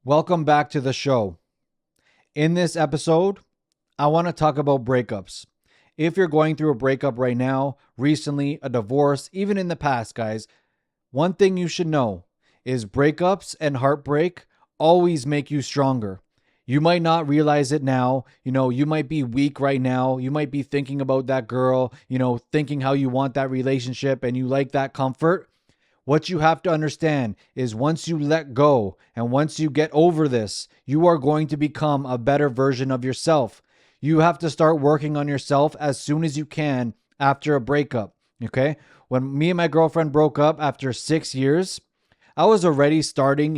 Welcome back to the show. In this episode, I want to talk about breakups. If you're going through a breakup right now, recently, a divorce, even in the past, guys, one thing you should know is breakups and heartbreak always make you stronger. You might not realize it now. You might be weak right now. You might be thinking about that girl, thinking how you want that relationship and you like that comfort. What you have to understand is once you let go and once you get over this, you are going to become a better version of yourself. You have to start working on yourself as soon as you can after a breakup. Okay. When me and my girlfriend broke up after 6 years, I was already starting,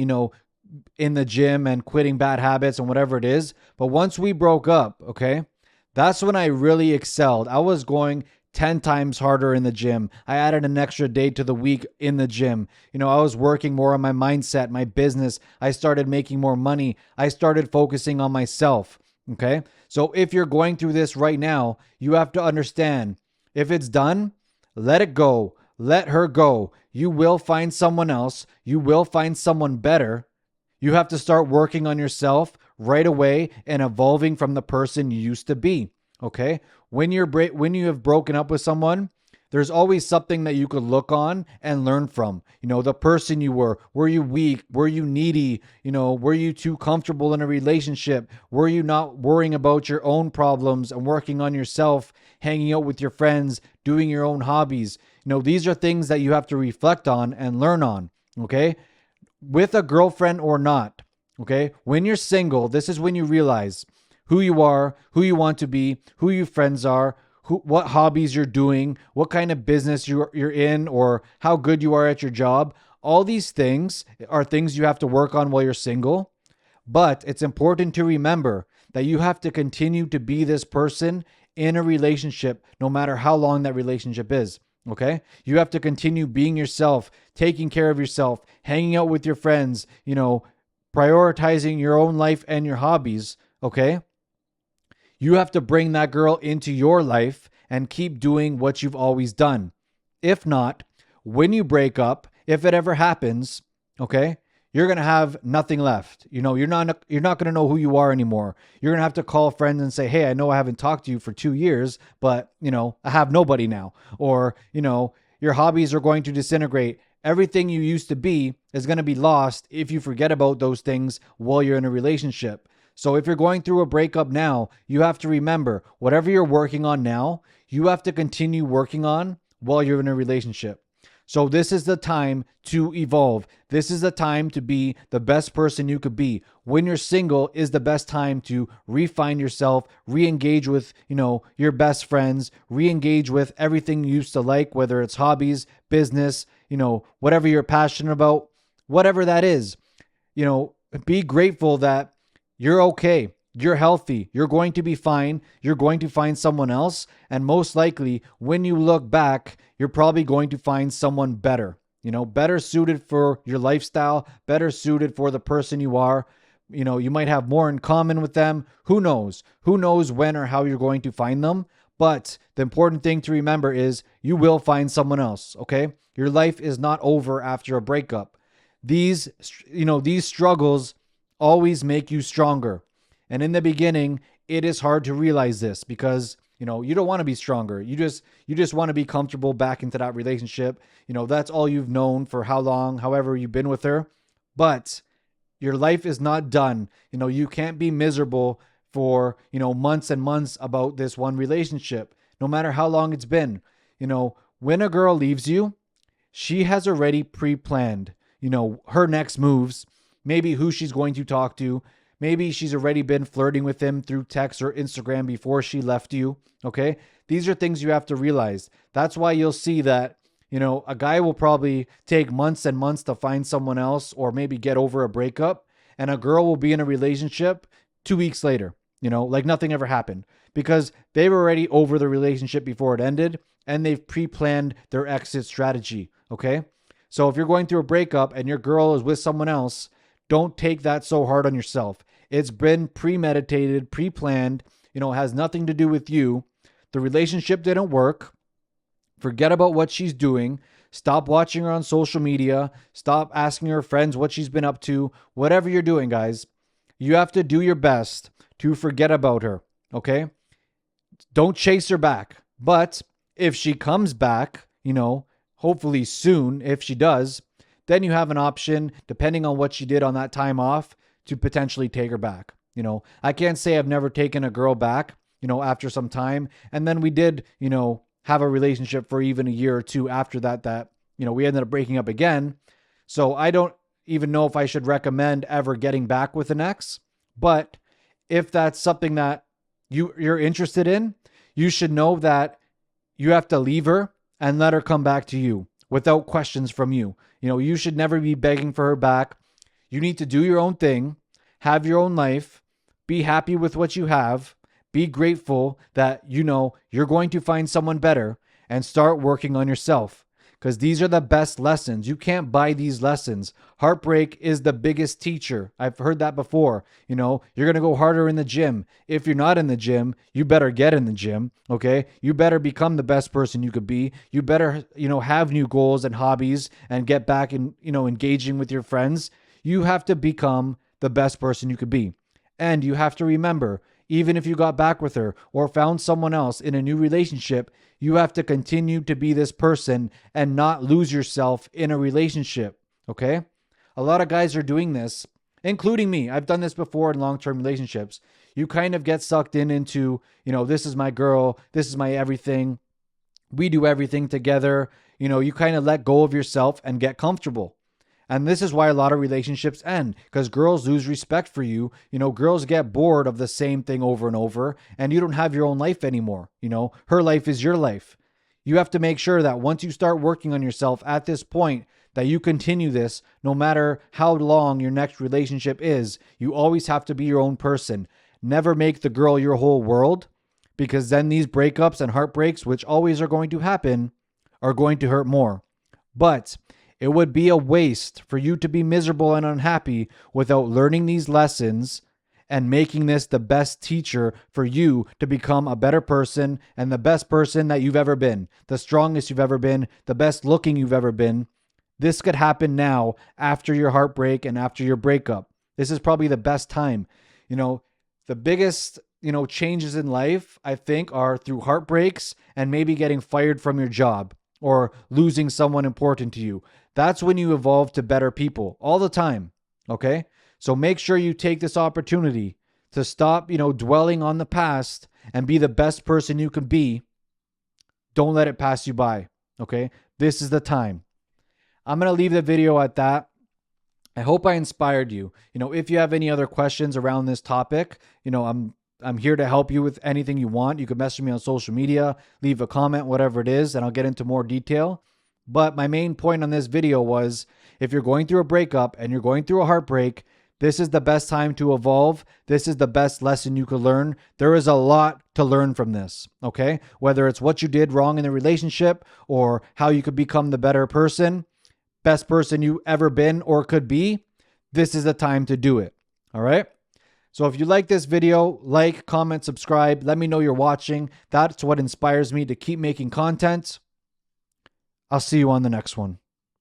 in the gym and quitting bad habits and whatever it is. But once we broke up, okay, that's when I really excelled. I was going 10 times harder in the gym. I added an extra day to the week in the gym. I was working more on my mindset, my business. I started making more money. I started focusing on myself. Okay. So if you're going through this right now, you have to understand if it's done, let it go. Let her go. You will find someone else. You will find someone better. You have to start working on yourself right away and evolving from the person you used to be. Okay? When you have broken up with someone, there's always something that you could look on and learn from. The person you were you weak? Were you needy? Were you too comfortable in a relationship? Were you not worrying about your own problems and working on yourself, hanging out with your friends, doing your own hobbies? These are things that you have to reflect on and learn on. Okay? With a girlfriend or not. Okay? When you're single, this is when you realize who you are, who you want to be, who your friends are, what hobbies you're doing, what kind of business you're in, or how good you are at your job. All these things are things you have to work on while you're single. But it's important to remember that you have to continue to be this person in a relationship, no matter how long that relationship is. Okay? You have to continue being yourself, taking care of yourself, hanging out with your friends, prioritizing your own life and your hobbies. Okay? You have to bring that girl into your life and keep doing what you've always done. If not, when you break up, if it ever happens, okay, you're going to have nothing left. You're not going to know who you are anymore. You're going to have to call friends and say, "Hey, I know I haven't talked to you for 2 years, but, I have nobody now." Or, your hobbies are going to disintegrate. Everything you used to be is going to be lost if you forget about those things while you're in a relationship. So if you're going through a breakup now, you have to remember whatever you're working on now, you have to continue working on while you're in a relationship. So this is the time to evolve. This is the time to be the best person you could be. When you're single is the best time to refine yourself, re-engage with, your best friends, re-engage with everything you used to like, whether it's hobbies, business, whatever you're passionate about, whatever that is. Be grateful that you're okay. You're healthy. You're going to be fine. You're going to find someone else. And most likely, when you look back, you're probably going to find someone better, better suited for your lifestyle, better suited for the person you are. You might have more in common with them. Who knows? Who knows when or how you're going to find them? But the important thing to remember is you will find someone else, okay? Your life is not over after a breakup. These struggles always make you stronger. And in the beginning, it is hard to realize this because, you don't want to be stronger. You just want to be comfortable back into that relationship. That's all you've known for how long, however you've been with her. But your life is not done. You can't be miserable for, months and months about this one relationship, no matter how long it's been. When a girl leaves you, she has already pre-planned, her next moves, maybe who she's going to talk to. Maybe she's already been flirting with him through text or Instagram before she left you. Okay. These are things you have to realize. That's why you'll see that, a guy will probably take months and months to find someone else or maybe get over a breakup. And a girl will be in a relationship 2 weeks later, like nothing ever happened because they were already over the relationship before it ended and they've pre-planned their exit strategy. Okay. So if you're going through a breakup and your girl is with someone else, don't take that so hard on yourself. It's been premeditated, pre-planned, has nothing to do with you. The relationship didn't work. Forget about what she's doing. Stop watching her on social media. Stop asking her friends what she's been up to. Whatever you're doing, guys, you have to do your best to forget about her, okay? Don't chase her back. But if she comes back, hopefully soon, if she does, then you have an option, depending on what she did on that time off, to potentially take her back. I can't say I've never taken a girl back, after some time. And then we did, have a relationship for even a year or two after that, we ended up breaking up again. So I don't even know if I should recommend ever getting back with an ex. But if that's something that you're interested in, you should know that you have to leave her and let her come back to you without questions from you. You should never be begging for her back. You need to do your own thing, have your own life, be happy with what you have, be grateful that you're going to find someone better, and start working on yourself. Because these are the best lessons. You can't buy these lessons. Heartbreak is the biggest teacher. I've heard that before. You're going to go harder in the gym. If you're not in the gym, you better get in the gym, okay? You better become the best person you could be. You better, have new goals and hobbies and get back in, engaging with your friends. You have to become the best person you could be. And you have to remember, even if you got back with her or found someone else in a new relationship, you have to continue to be this person and not lose yourself in a relationship, okay? A lot of guys are doing this, including me. I've done this before in long-term relationships. You kind of get sucked into, this is my girl, this is my everything. We do everything together. You kind of let go of yourself and get comfortable. And this is why a lot of relationships end, because girls lose respect for you. Girls get bored of the same thing over and over, and you don't have your own life anymore. Her life is your life. You have to make sure that once you start working on yourself at this point, that you continue this no matter how long your next relationship is. You always have to be your own person. Never make the girl your whole world, because then these breakups and heartbreaks, which always are going to happen, are going to hurt more. But it would be a waste for you to be miserable and unhappy without learning these lessons and making this the best teacher for you to become a better person and the best person that you've ever been, the strongest you've ever been, the best looking you've ever been. This could happen now after your heartbreak and after your breakup. This is probably the best time. The biggest, changes in life, I think, are through heartbreaks and maybe getting fired from your job or losing someone important to you. That's when you evolve to better people all the time, okay? So make sure you take this opportunity to stop, dwelling on the past and be the best person you can be. Don't let it pass you by, okay? This is the time. I'm going to leave the video at that. I hope I inspired you. If you have any other questions around this topic, I'm here to help you with anything you want. You can message me on social media, leave a comment, whatever it is, and I'll get into more detail. But my main point on this video was, if you're going through a breakup and you're going through a heartbreak, this is the best time to evolve. This is the best lesson you could learn. There is a lot to learn from this, okay? Whether it's what you did wrong in the relationship or how you could become the better person, best person you ever been or could be, this is the time to do it, all right? So if you like this video, like, comment, subscribe. Let me know you're watching. That's what inspires me to keep making content. I'll see you on the next one.